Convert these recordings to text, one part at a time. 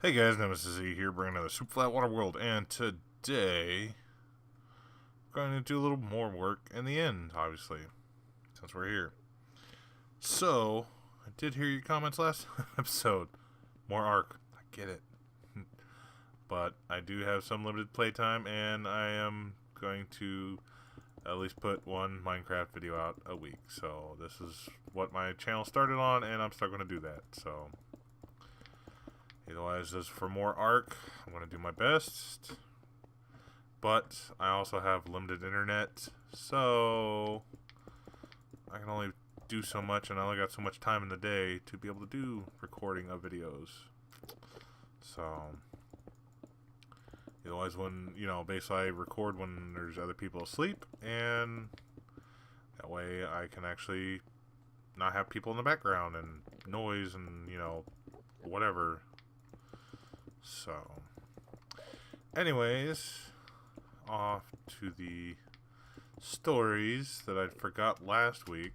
Hey guys, Nemesis Z here, bringing another Super Flat Water World, and today I'm going to do a little more work in the end, obviously, since we're here. So, I did hear your comments last episode. More Ark, I get it. But I do have some limited playtime, and I am going to at least put one Minecraft video out a week. So, this is what my channel started on, and I'm still going to do that, so... Otherwise, as for more Ark, I'm going to do my best. But I also have limited internet, so I can only do so much, and I only got so much time in the day to be able to do recording of videos. So, otherwise, when, basically I record when there's other people asleep, and that way I can actually not have people in the background and noise and, whatever. So, anyways, off to the stories that I forgot last week.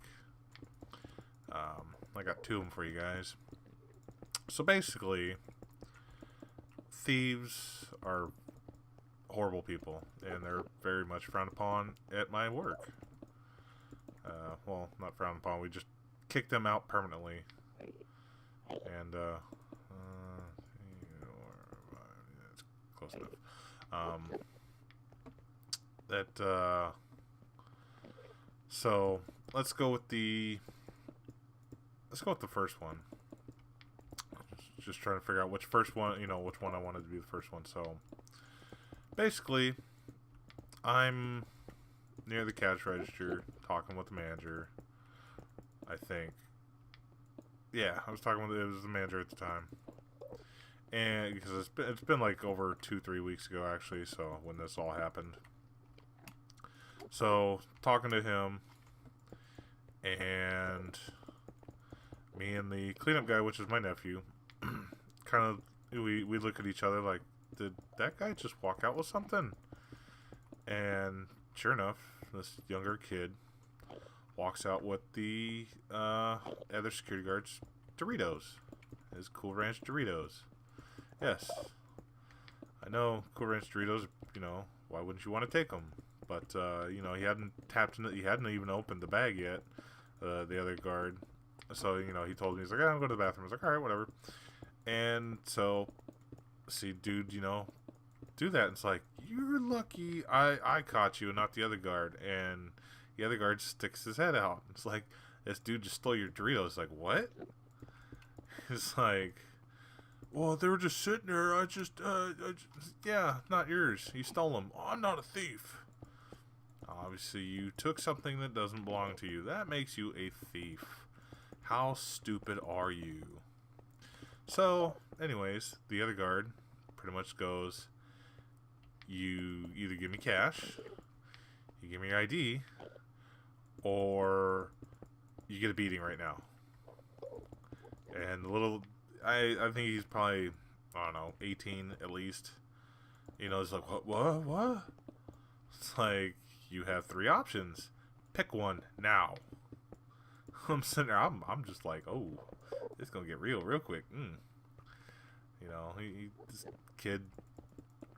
I got two of them for you guys. So basically, thieves are horrible people, and they're very much frowned upon at my work. Well, not frowned upon, we just kicked them out permanently. And, close enough. So let's go with the first one. Just trying to figure out which first one, which one I wanted to be the first one. So basically, I'm near the cash register talking with the manager. I think. Yeah, I was talking with it was the manager at the time. And because it's been like over 2-3 weeks ago actually, so when this all happened. So talking to him, and me and the cleanup guy, which is my nephew, kind of we look at each other like, did that guy just walk out with something? And sure enough, this younger kid walks out with the other security guards Doritos, his Cool Ranch Doritos. Yes, I know Cool Ranch Doritos. Why wouldn't you want to take them? But he hadn't tapped into, he hadn't even opened the bag yet. The other guard. So he told me, he's like, I'm going to the bathroom. I was like, all right, whatever. And so, see, dude, do that. And it's like, you're lucky I caught you and not the other guard. And the other guard sticks his head out. It's like, this dude just stole your Doritos. It's like, what? It's like, well, they were just sitting there. Yeah, not yours. You stole them. Oh, I'm not a thief. Obviously, you took something that doesn't belong to you. That makes you a thief. How stupid are you? So, anyways, the other guard pretty much goes, you either give me cash, you give me your ID, or you get a beating right now. And the little... I think he's probably, I don't know, 18 at least. It's like, what? It's like, you have 3 options. Pick one now. I'm sitting there, I'm just like, oh, it's gonna get real quick. This kid,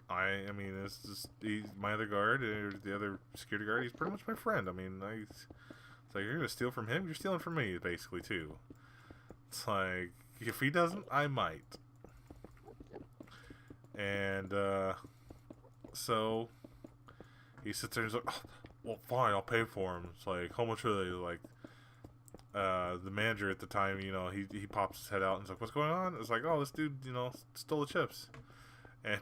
I mean, it's just, he's my other guard, or the other security guard, he's pretty much my friend. I mean, it's like, you're gonna steal from him, you're stealing from me, basically, too. It's like, if he doesn't, I might. And, so, he sits there and he's like, oh, well, fine, I'll pay for him. It's like, how much are they? Like, the manager at the time, he pops his head out and he's like, what's going on? It's like, oh, this dude, stole the chips. And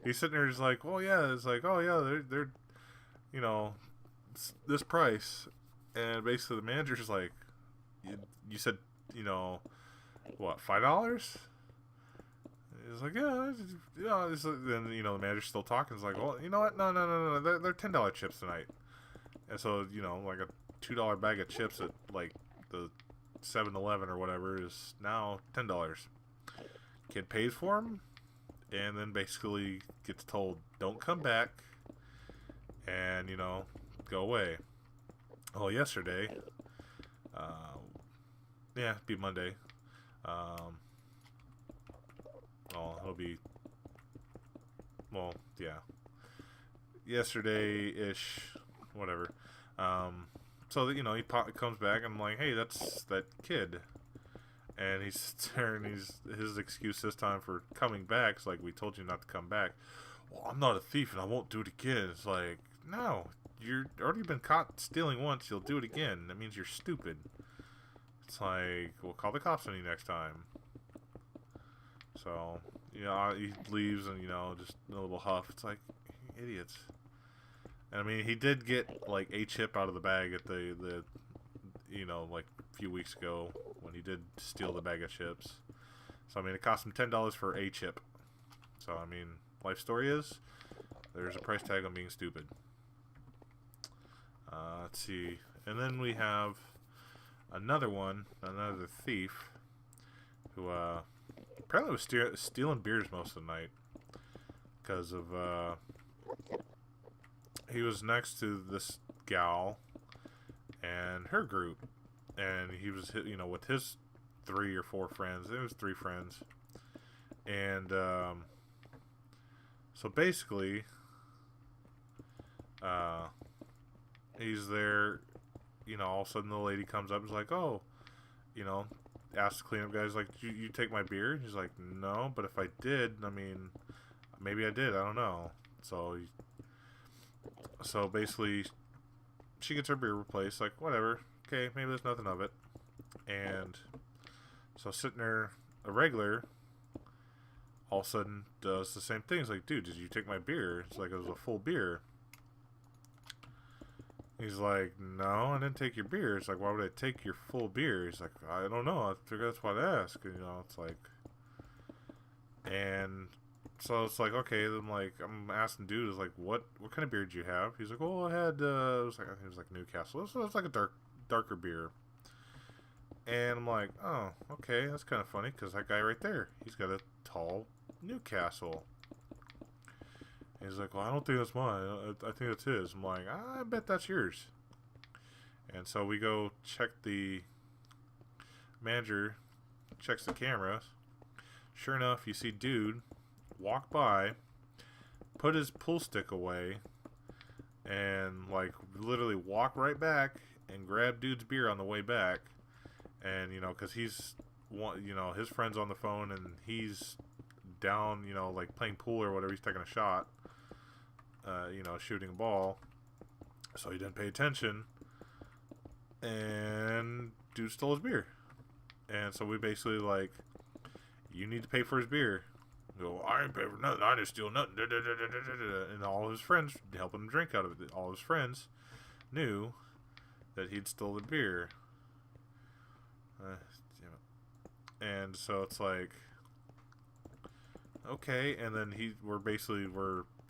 he's sitting there, he's like, well, yeah. It's like, oh, yeah, they're this price. And basically the manager's like, you said, what, $5? He's like, yeah. Then the manager's still talking. He's like, well, you know what? No. They're $10 chips tonight. And so like a $2 bag of chips at like the 7-Eleven or whatever is now $10. Kid pays for them, and then basically gets told, don't come back, and go away. Well, yesterday, yeah, it'd be Monday. Um, it'll be, well, yeah, yesterday-ish, whatever. So that, he comes back, and I'm like, hey, that's that kid. And he sits there, and his excuse this time for coming back is like, we told you not to come back. Well, I'm not a thief, and I won't do it again. It's like, no, you're already been caught stealing once. You'll do it again. That means you're stupid. It's like, well, call the cops on you next time. So, he leaves, and, just a little huff. It's like, idiots. And I mean, he did get, like, a chip out of the bag at the like a few weeks ago when he did steal the bag of chips. So, I mean, it cost him $10 for a chip. So, I mean, life story is, there's a price tag on being stupid. Let's see. And then we have another thief, who, apparently was stealing beers most of the night. Because of, he was next to this gal and her group, and he was with his 3 or 4 friends. There was 3 friends, and so basically he's there, all of a sudden the lady comes up and is like, oh, asks the cleanup guys, like, you take my beer? And he's like, no, but if I did, I mean, maybe I did, I don't know. So basically, she gets her beer replaced, like, whatever, okay, maybe there's nothing of it. And so sitting there, a regular, all of a sudden does the same thing. It's like, dude, did you take my beer? It's like, it was a full beer. He's like, no, I didn't take your beer. It's like, why would I take your full beer? He's like, I don't know, I figured that's why I asked. It's like, and so it's like, okay, then I'm asking dude, is like, what kind of beer did you have? He's like, well, I had, I think it was like Newcastle. So it's like a darker beer. And I'm like, oh, okay, that's kind of funny, because that guy right there, he's got a tall Newcastle. And he's like, well, I don't think that's mine. I think that's his. I'm like, I bet that's yours. And so we go check the manager, checks the cameras. Sure enough, you see dude walk by, put his pool stick away, and like literally walk right back and grab dude's beer on the way back. And because he's his friend's on the phone and he's down, like playing pool or whatever, he's taking a shot, shooting a ball, so he didn't pay attention, and dude stole his beer. And so we basically like, you need to pay for his beer. Go, I ain't pay for nothing, I didn't steal nothing. And all his friends helping him drink out of it. All his friends knew that he'd stole the beer. And so it's like, okay, and then we're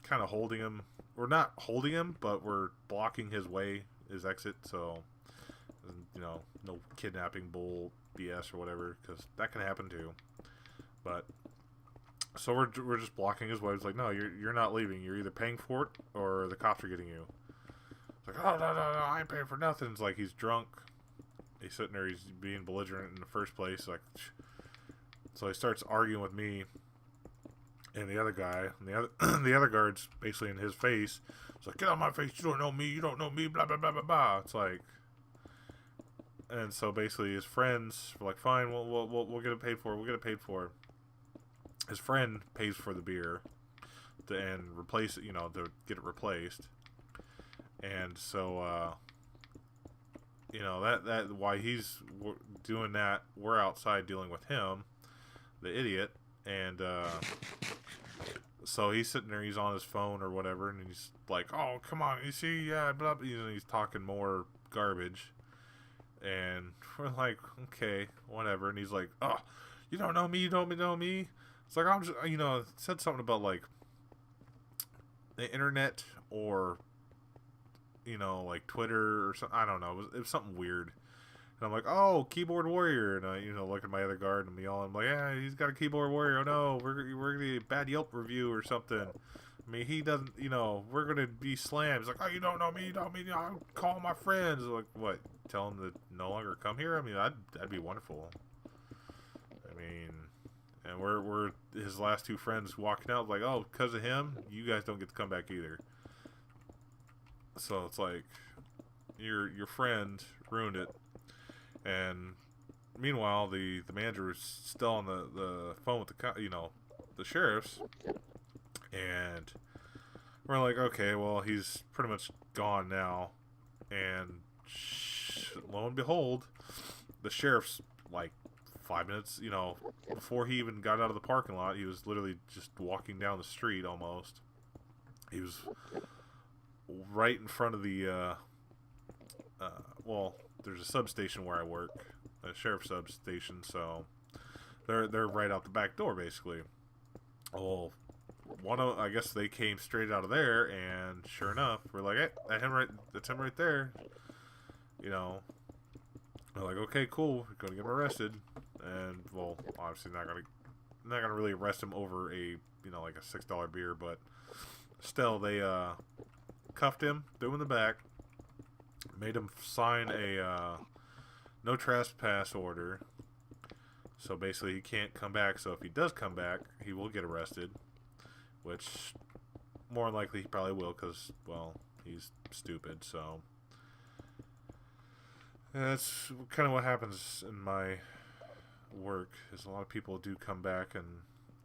kind of holding him. We're not holding him, but we're blocking his exit, so, no kidnapping bull BS or whatever, because that can happen too. But, so we're just blocking his way. It's like, no, you're not leaving. You're either paying for it, or the cops are getting you. It's like, oh, no, I ain't paying for nothing. It's like, he's drunk. He's sitting there, he's being belligerent in the first place, like, so he starts arguing with me and the other guy, and the other guard's basically in his face. It's like, get out of my face, you don't know me, blah, blah, blah, blah, blah. It's like, and so basically his friends were like, fine, we'll get it paid for, His friend pays for the beer and replace it, to get it replaced. And so, that why he's doing that, we're outside dealing with him, the idiot, and so he's sitting there, he's on his phone or whatever, and he's like, oh, come on, you see, yeah, blah, blah, he's talking more garbage, and we're like, okay, whatever, and he's like, oh, you don't know me, it's like, I'm just, said something about, like, the internet, or like Twitter or something. I don't know. It was something weird. And I'm like, oh, keyboard warrior. And I, look at my other guard and I'm like, yeah, he's got a keyboard warrior. Oh no, we're gonna get a bad Yelp review or something. I mean, he doesn't, we're gonna be slammed. He's like, oh, you don't know me, I'll call my friends. I'm like, what? Tell them to no longer come here? I mean, that'd be wonderful. I mean, And we're his last two friends walking out like, oh, because of him, you guys don't get to come back either. So it's like your friend ruined it. And meanwhile, the manager was still on the phone with the sheriffs, and we're like, okay, well, he's pretty much gone now. And lo and behold, the sheriff's like 5 minutes, before he even got out of the parking lot, he was literally just walking down the street almost. He was right in front of the, well, there's a substation where I work, a sheriff's substation, so they're right out the back door, basically. Well, I guess they came straight out of there, and sure enough, we're like, hey, that's him right there. We're like, okay, cool, we're gonna get him arrested, and well, obviously not gonna really arrest him over a like a $6 beer, but still, they cuffed him, threw him in the back, made him sign a no trespass order. So basically, he can't come back. So if he does come back, he will get arrested, which more than likely he probably will, because well, he's stupid. So that's kind of what happens in my work. Is a lot of people do come back, and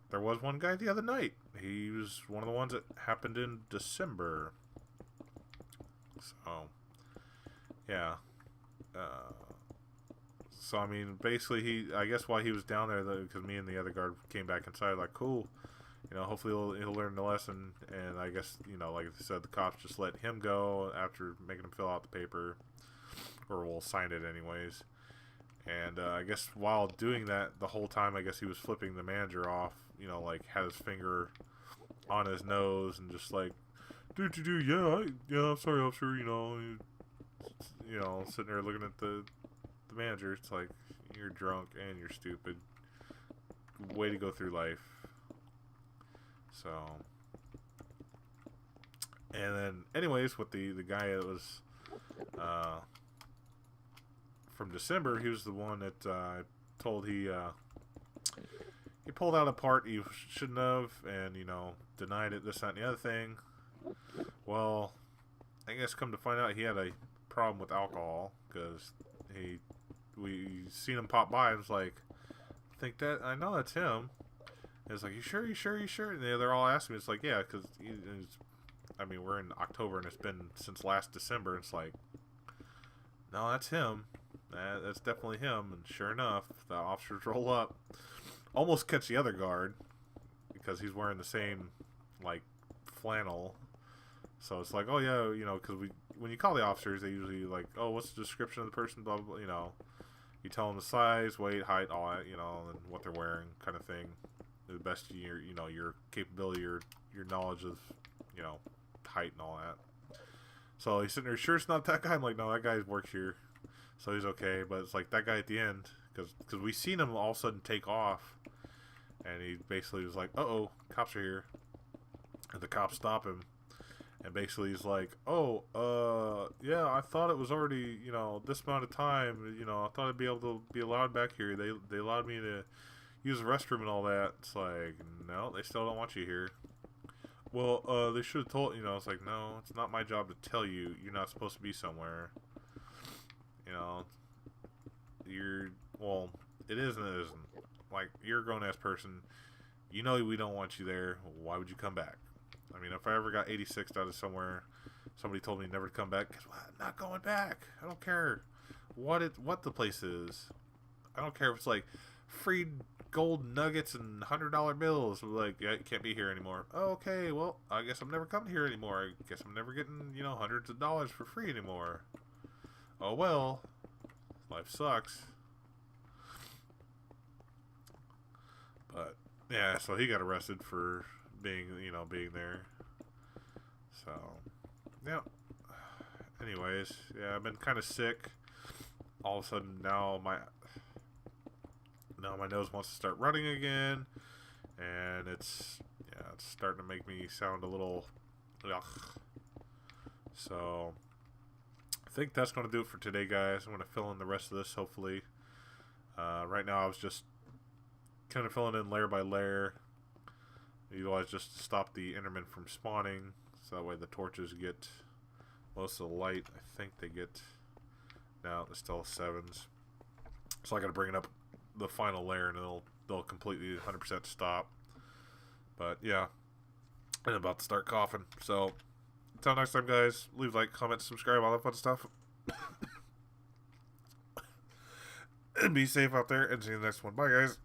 there was one guy the other night. He was one of the ones that happened in December. So yeah. So I mean, basically, I guess why he was down there, because me and the other guard came back inside, like, cool, hopefully he'll learn the lesson. And I guess, like I said, the cops just let him go after making him fill out the paper, or we'll sign it anyways. And I guess while doing that, the whole time, I guess he was flipping the manager off, like had his finger on his nose and just like, yeah, I'm sorry, officer, sitting there looking at the manager. It's like, you're drunk and you're stupid. Way to go through life. So, and then anyways, with the guy that was from December, he was the one that told he pulled out a part he shouldn't have, and denied it, this, that, and the other thing. Well, I guess come to find out, he had a problem with alcohol, because we seen him pop by, and was like, I know that's him. And it's like, you sure? And they're all asking me. It's like, yeah, because we're in October, and it's been since last December. It's like, no, that's him. That's definitely him. And sure enough, the officers roll up, almost catch the other guard, because he's wearing the same like flannel. So it's like, oh yeah, because when you call the officers, they usually like, oh, what's the description of the person, blah blah, you tell them the size, weight, height, all that, and what they're wearing, kind of thing. The best your capability, your knowledge of, height and all that. So he's sitting there, sure it's not that guy? I'm like, no, that guy works here, so he's okay. But it's like that guy at the end, because we seen him all of a sudden take off, and he basically was like, uh-oh, cops are here. And the cops stop him. And basically he's like, oh, yeah, I thought it was already, this amount of time, I thought I'd be able to be allowed back here. They allowed me to use the restroom and all that. It's like, no, they still don't want you here. Well, they should have told, it's like, no, it's not my job to tell you you're not supposed to be somewhere. Well, it is and it isn't. Like, you're a grown-ass person. We don't want you there. Why would you come back? I mean, if I ever got 86 out of somewhere, somebody told me never to come back. Guess what? I'm not going back. I don't care what the place is. I don't care if it's like free gold nuggets and $100 bills. Like, yeah, you can't be here anymore. Okay, well, I guess I'm never coming here anymore. I guess I'm never getting, hundreds of dollars for free anymore. Oh well, life sucks. But yeah, so he got arrested for being there. So, yeah. Anyways, yeah, I've been kind of sick. All of a sudden, now my nose wants to start running again, and it's starting to make me sound a little ugh. So, I think that's going to do it for today, guys. I'm going to fill in the rest of this, hopefully. Right now, I was just kind of filling in layer by layer. Utilize just to stop the Enderman from spawning, so that way the torches get most of the light. I think they get, now it's still 7s. So I got to bring it up the final layer, and they'll completely 100% stop. But yeah, I'm about to start coughing. So until next time, guys, leave a like, comment, subscribe, all that fun stuff. And be safe out there, and see you in the next one. Bye, guys.